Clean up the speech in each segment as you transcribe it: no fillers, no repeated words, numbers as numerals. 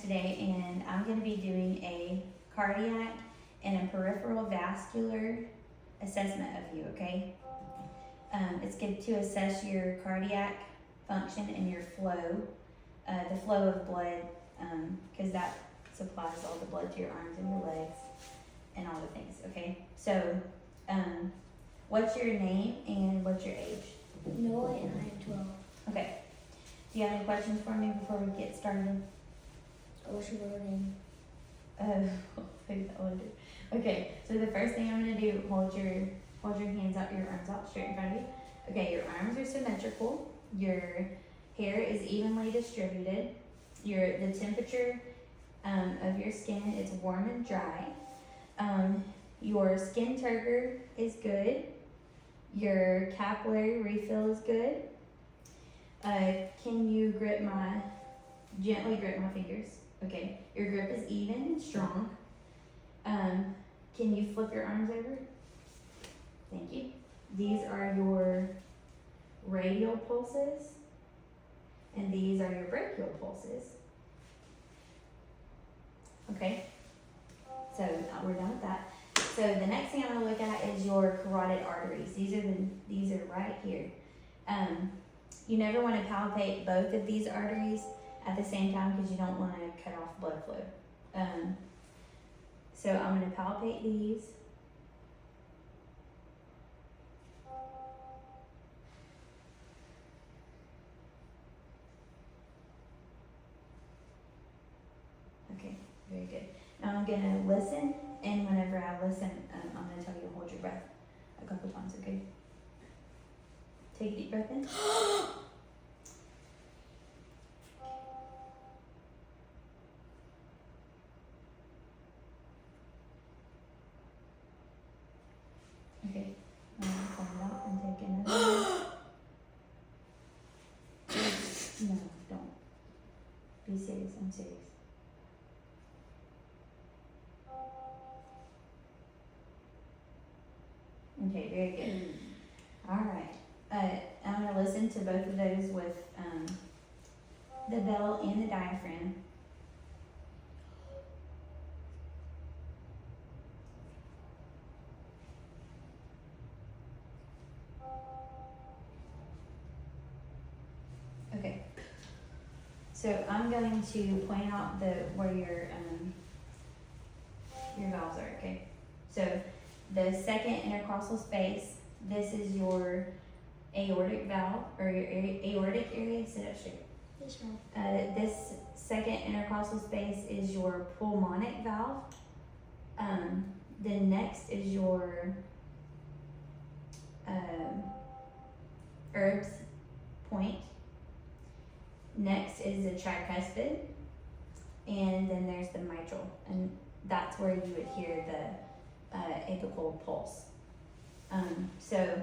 today, and I'm going to be doing a cardiac and a peripheral vascular assessment of you, okay? It's good to assess your cardiac function and your flow, the flow of blood, because that supplies all the blood to your arms and your legs and all the things, okay? So, what's your name and what's your age? Noah, and I'm 12. Okay. Do you have any questions for me before we get started? What's your middle name? Who's that one? Okay, so the first thing I'm gonna do, hold your hands out, your arms out straight in front of you. Okay, your arms are symmetrical. Your hair is evenly distributed. The temperature of your skin is warm and dry. Your skin turgor is good. Your capillary refill is good. Can you gently grip my fingers? Okay, your grip is even and strong. Can you flip your arms over? Thank you. These are your radial pulses, and these are your brachial pulses. Okay, so we're done with that. So the next thing I'm gonna look at is your carotid arteries. These are right here. You never want to palpate both of these arteries at the same time because you don't want to cut off blood flow. So I'm going to palpate these. Okay, very good. Now I'm going to listen, and whenever I listen, I'm going to tell you to hold your breath a couple times, okay? Take a deep breath in. Okay, now calm out and take another. No, don't. Be serious, I'm serious. Okay, very good. Alright. I'm going to listen to both of those with the bell and the diaphragm. Okay. So I'm going to point out where your valves are, okay? So the second intercostal space, this is your aortic valve, or your aortic area. Sit up straight. Yes, ma'am. This second intercostal space is your pulmonic valve. Then next is your Erb's point. Next is the tricuspid, and then there's the mitral, and that's where you would hear the apical pulse. So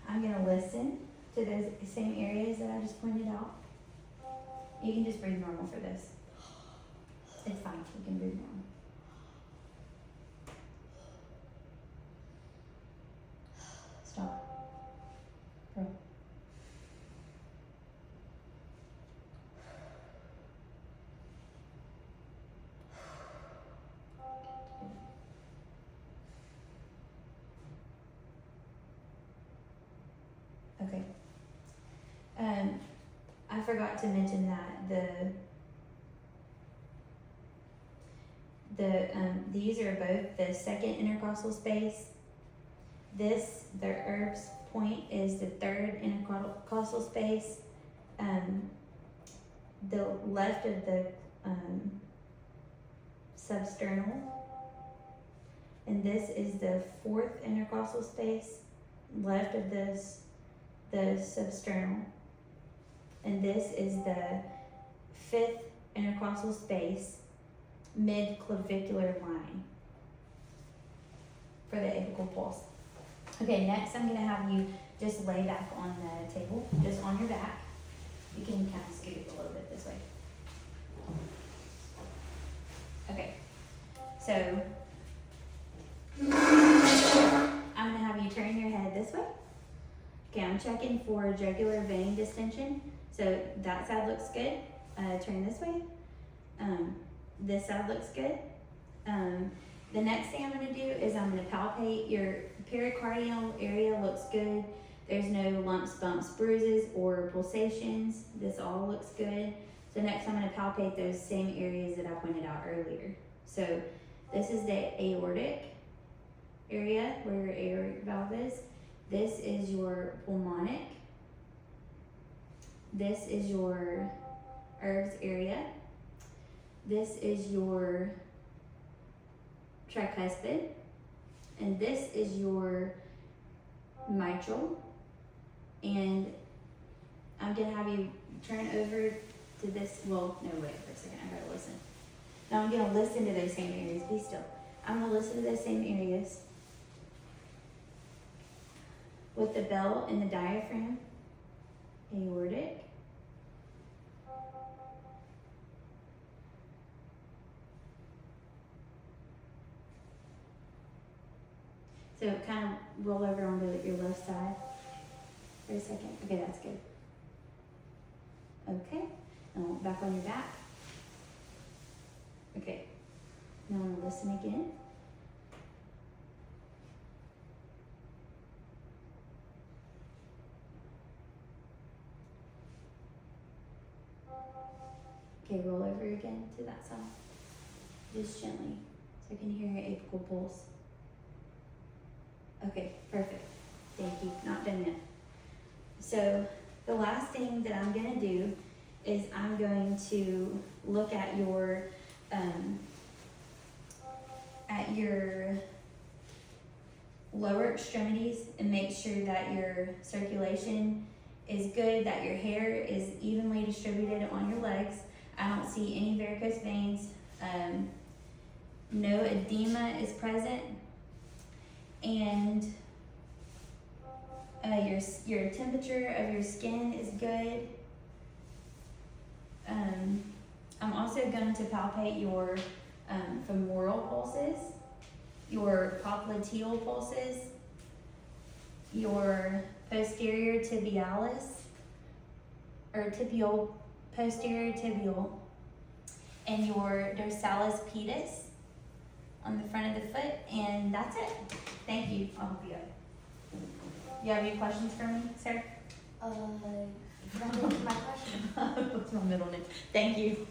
I'm gonna listen to those same areas that I just pointed out. You can just breathe normal for this. It's fine, you can breathe normal. Stop. Go. Okay. I forgot to mention that these are both the second intercostal space. The Erb's point is the third intercostal space. The left of the substernal, and this is the fourth intercostal space. Left of this, the substernal, and this is the fifth intercostal space, mid-clavicular line for the apical pulse. Okay, next I'm going to have you just lay back on the table, just on your back. You can kind of scoot a little bit this way. Okay, so I'm going to have you turn your head this way. Okay, I'm checking for jugular vein distension. So that side looks good. Turn this way. This side looks good. The next thing I'm gonna do is I'm gonna palpate your pericardial area. Looks good. There's no lumps, bumps, bruises, or pulsations. This all looks good. So next I'm gonna palpate those same areas that I pointed out earlier. So this is the aortic area where your aortic valve is. This is your pulmonic. This is your Erb's area. This is your tricuspid. And this is your mitral. And I'm gonna have you turn over to this. Well, no, wait for a second. I gotta listen. Now I'm gonna listen to those same areas. Be still. I'm gonna listen to those same areas with the bell and the diaphragm. Aortic. So kind of roll over onto your left side for a second. Okay, that's good. Okay, now back on your back. Okay, now I'm gonna listen again. Okay, roll over again to that side. Just gently, so I can hear your apical pulse. Okay, perfect. Thank you. Not done yet. So the last thing that I'm gonna do is I'm going to look at your lower extremities and make sure that your circulation is good, that your hair is evenly distributed on your legs. I don't see any varicose veins. No edema is present. And your temperature of your skin is good. I'm also going to palpate your femoral pulses, your popliteal pulses, your posterior tibialis, or tibial, posterior tibial, and your dorsalis pedis on the front of the foot, and that's it. Thank you. I'll help you up. You have any questions for me, sir? That was my question. What's my middle name? Thank you.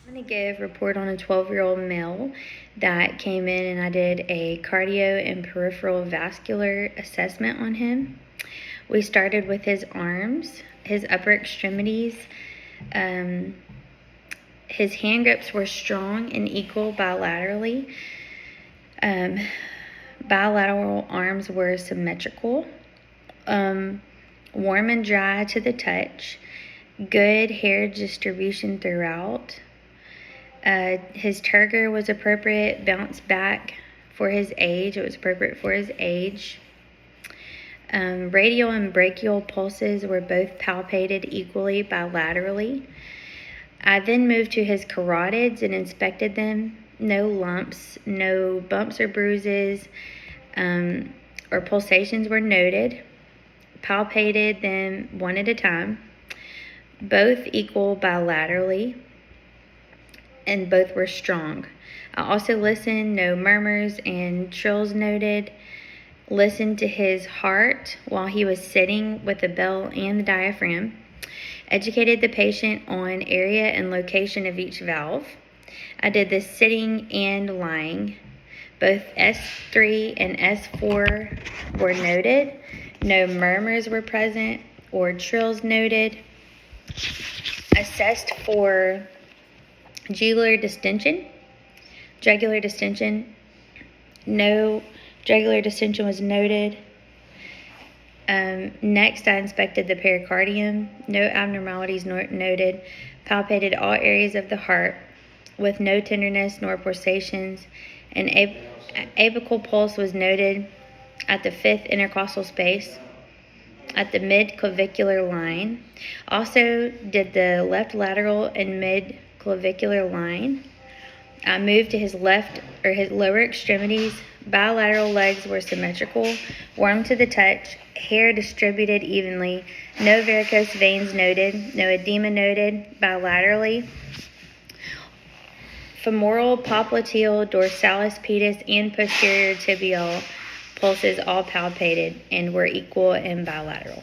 I'm going to give a report on a 12-year-old male that came in, and I did a cardio and peripheral vascular assessment on him. We started with his arms, his upper extremities. His hand grips were strong and equal bilaterally. Bilateral arms were symmetrical. Warm and dry to the touch. Good hair distribution throughout. His turgor was appropriate, bounced back for his age. It was appropriate for his age. Radial and brachial pulses were both palpated equally bilaterally. I then moved to his carotids and inspected them. No lumps, no bumps or bruises, or pulsations were noted. Palpated them one at a time. Both equal bilaterally, and both were strong. I also listened, no murmurs and trills noted. Listened to his heart while he was sitting with the bell and the diaphragm. Educated the patient on area and location of each valve. I did this sitting and lying. Both S3 and S4 were noted. No murmurs were present or trills noted. Assessed for jugular distension. No jugular distension was noted. Next, I inspected the pericardium. No abnormalities noted. Palpated all areas of the heart with no tenderness nor pulsations. An apical pulse was noted at the 5th intercostal space, at the mid-clavicular line. Also did the left lateral and mid-clavicular line. I moved to his lower extremities. Bilateral legs were symmetrical, warm to the touch, hair distributed evenly, no varicose veins noted, no edema noted bilaterally. Femoral, popliteal, dorsalis pedis, and posterior tibial pulses all palpated and were equal and bilateral.